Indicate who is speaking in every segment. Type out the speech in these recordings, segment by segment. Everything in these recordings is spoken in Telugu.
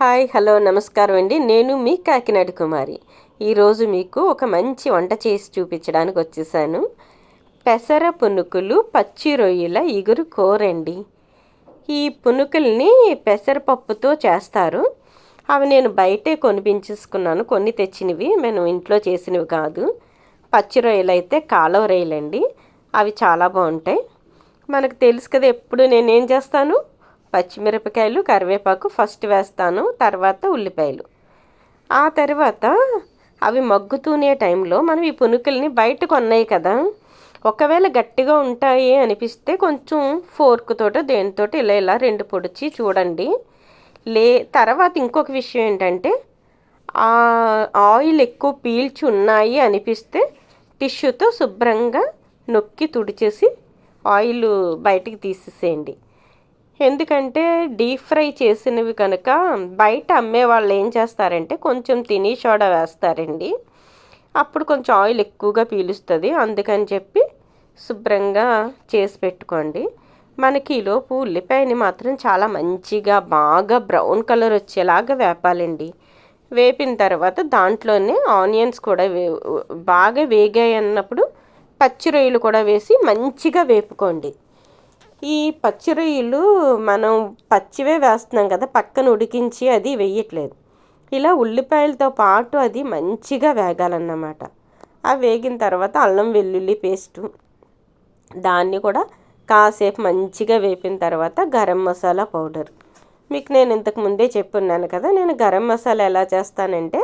Speaker 1: హాయ్ హలో నమస్కారం అండి. నేను మీ కాకినాడ కుమారి. ఈరోజు మీకు ఒక మంచి వంట చేసి చూపించడానికి వచ్చేసాను. పెసర పునుకులు పచ్చి రొయ్యల ఇగురు కూరండి. ఈ పునుకుల్ని పెసరపప్పుతో చేస్తారు. అవి నేను బయటే కొనిపించేసుకున్నాను, కొన్ని తెచ్చినవి, మేము ఇంట్లో చేసినవి కాదు. పచ్చి రొయ్యలు అయితే కాలువ రొయ్యలండి, అవి చాలా బాగుంటాయి. మనకు తెలుసు కదా, ఎప్పుడు నేనేం చేస్తాను, పచ్చిమిరపకాయలు కరివేపాకు ఫస్ట్ వేస్తాను, తర్వాత ఉల్లిపాయలు. ఆ తర్వాత అవి మగ్గుతూనే టైంలో మనం ఈ పునుకుల్ని బయట కొన్నాయి కదా, ఒకవేళ గట్టిగా ఉంటాయి అనిపిస్తే కొంచెం ఫోర్క్ తోటో దేనితోటి ఇలా ఇలా రెండు పొడిచి చూడండి. తర్వాత ఇంకొక విషయం ఏంటంటే, ఆయిల్ ఎక్కువ పీల్చి ఉన్నాయి అనిపిస్తే టిష్యూతో శుభ్రంగా నొక్కి తుడిచేసి ఆయిల్ బయటికి తీసేసేయండి. ఎందుకంటే డీప్ ఫ్రై చేసినవి కనుక బయట అమ్మే వాళ్ళు ఏం చేస్తారంటే కొంచెం తిని సోడా వేస్తారండి, అప్పుడు కొంచెం ఆయిల్ ఎక్కువగా పీలుస్తుంది. అందుకని చెప్పి శుభ్రంగా చేసి పెట్టుకోండి. మనకి ఈలోపు ఉల్లిపాయని మాత్రం చాలా మంచిగా బాగా బ్రౌన్ కలర్ వచ్చేలాగా వేపాలండి. వేపిన తర్వాత దాంట్లోనే ఆనియన్స్ కూడా బాగా వేగాయి అన్నప్పుడు పచ్చి రొయ్యలు కూడా వేసి మంచిగా వేపుకోండి. ఈ పచ్చి రొయ్యలు మనం పచ్చివే వేస్తున్నాం కదా, పక్కన ఉడికించి అది వేయట్లేదు. ఇలా ఉల్లిపాయలతో పాటు అది మంచిగా వేగాలన్నమాట. ఆ వేగిన తర్వాత అల్లం వెల్లుల్లి పేస్టు, దాన్ని కూడా కాసేపు మంచిగా వేపిన తర్వాత గరం మసాలా పౌడర్. మీకు నేను ఇంతకు ముందే చెప్పున్నాను కదా, నేను గరం మసాలా ఎలా చేస్తానంటే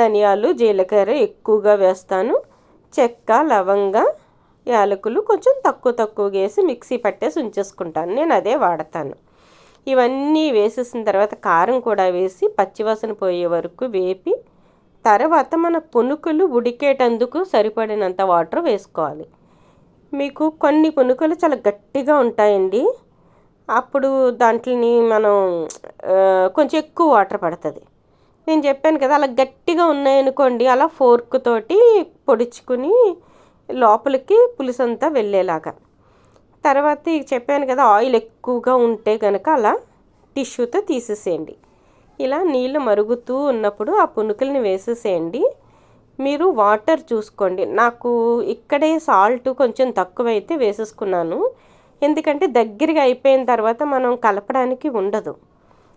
Speaker 1: ధనియాలు జీలకర్ర ఎక్కువగా వేస్తాను, చెక్క లవంగ యాలకులు కొంచెం తక్కువ వేసి మిక్సీ పట్టేసి ఉంచేసుకుంటాను. నేను అదే వాడతాను. ఇవన్నీ వేసేసిన తర్వాత కారం కూడా వేసి పచ్చివాసన పోయే వరకు వేపి తర్వాత మన పునుకులు ఉడికేటందుకు సరిపడినంత వాటర్ వేసుకోవాలి. మీకు కొన్ని పునుకులు చాలా గట్టిగా ఉంటాయండి, అప్పుడు దాంట్లోని మనం కొంచెం ఎక్కువ వాటర్ పడుతుంది. నేను చెప్పాను కదా, అలా గట్టిగా ఉన్నాయనుకోండి, అలా ఫోర్క్ తోటి పొడుచుకుని లోపలికి పులుసంతా వెళ్ళేలాగా. తర్వాత చెప్పాను కదా, ఆయిల్ ఎక్కువగా ఉంటే కనుక అలా టిష్యూతో తీసేసేయండి. ఇలా నీళ్ళు మరుగుతూ ఉన్నప్పుడు ఆ పునుకుల్ని వేసేసేయండి. మీరు వాటర్ చూసుకోండి. నాకు ఇక్కడే సాల్ట్ కొంచెం తక్కువైతే వేసేసుకున్నాను, ఎందుకంటే దగ్గరగా అయిపోయిన తర్వాత మనం కలపడానికి ఉండదు.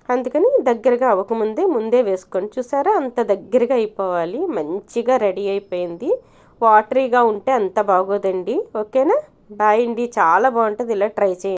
Speaker 1: అందుకని దగ్గరగా అవ్వకముందే వేసుకోండి. చూసారా, అంత దగ్గరగా అయిపోవాలి. మంచిగా రెడీ అయిపోయింది. వాటరీగా ఉంటే అంత బాగోదండి. ఓకేనా, బాయ్ అండి. చాలా బాగుంటుంది, ఇలా ట్రై చేయండి.